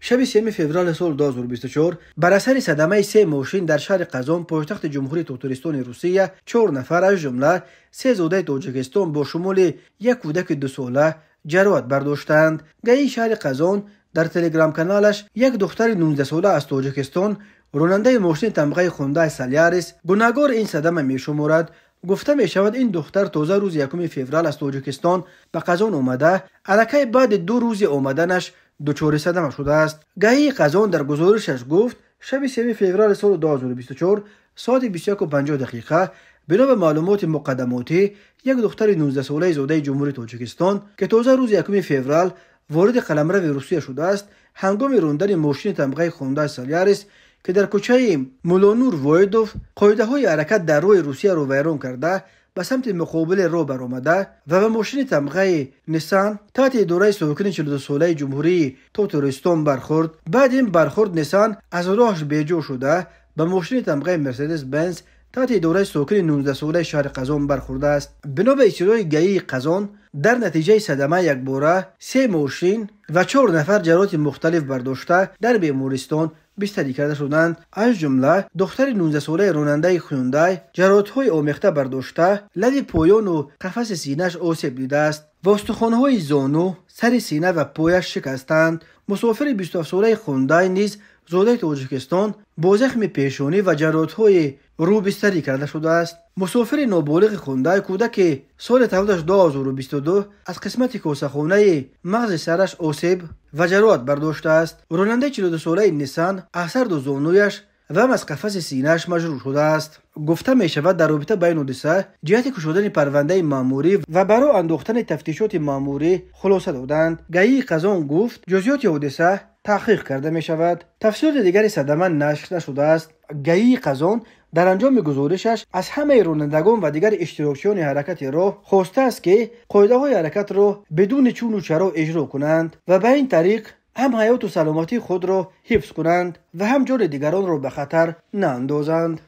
شب 3 فوریه سال 2024 بر اثر صدمه 3 ماشین در شهر قزان پایتخت جمهوری تاتاریستان روسیه 4 نفر از جمله 3 زاده تاجیکستان با شمول یک کودک 2 ساله جراحت برداشتند. گاهی شهر قزان در تلگرام کانالش یک دختر 19 ساله از تاجیکستان راننده ماشین تمغه هوندای سالیاریس گناهکار این صدمه می‌شمارد. گفته می شود این دختر تازه روز 1 فوریه از تاجیکستان به قزان آمده، الکی بعد 2 روز آمدنش دچار صدمه شده است. گاهی قزان در گزارشش گفت شب 3 فوریه سال 2024 ساعت 21:50 بنا به معلومات مقدماتی یک دختر 19 ساله زاده جمهوری تاجیکستان که تازه روز 1 فوریه وارد قلمرو روسیه شده است، هنگام راندن ماشین تمغه هوندای سالیاریس که در کوچه مولانور وایدوف قاعده های حرکت در روی روسیه رو ویران کرده به سمت مقابل رو برآمده و به ماشین تمغه نیسان تحت اداره ساکن 42 ساله جمهوری تاتاریستان برخورد. بعد این برخورد نیسان از راهش بیجا شده به ماشین تمغه مرسدس بنز تحت اداره ساکن 19 ساله شهر قزان برخورده است. بنا به اطلاع گاهی قزان در نتیجه صدمه یک باره 3 ماشین و 4 نفر جراحات مختلف برداشته در بیمارستان بستری کرده شدند، از جمله دختر 19 ساله راننده هوندای جراحت‌های آمیخته برداشته، لب پایان و قفس سینه‌اش آسیب دیده است و استخوان‌های زانو، سر سینه و پایش شکستند. مسافر 27 ساله هوندای نیز زاده تاجیکستان با زخم پیشانی و جراحت‌های رو بستری کرده شده است. مسافر نابالغ هوندای کودک سال تولدش 2022 از قسمت کاسه‌خانه مغز سرش آسیب و جراحت برداشته است. راننده 42 ساله نیسان از سر دو زانویش و هم از قفس سینه‌اش مجروح شده است. گفته می شود در رابطه با این حادثه جهت کشودن پرونده ماموری و برای انداختن تفتیشات ماموری خلاصه دادند. گاهی قزان گفت جزئیات حادثه تحقیق کرده می شود. تفسیر دیگری صدمه نشر نشده است. گاهی قزان در انجام گزارشش از همه رانندگان و دیگر اشتراکچیان حرکت راه خواسته است که قاعده های حرکت را بدون چون و چرا اجرا کنند و به این طریق هم حیات و سلامتی خود را حفظ کنند و هم جان دیگران را به خطر ناندازند.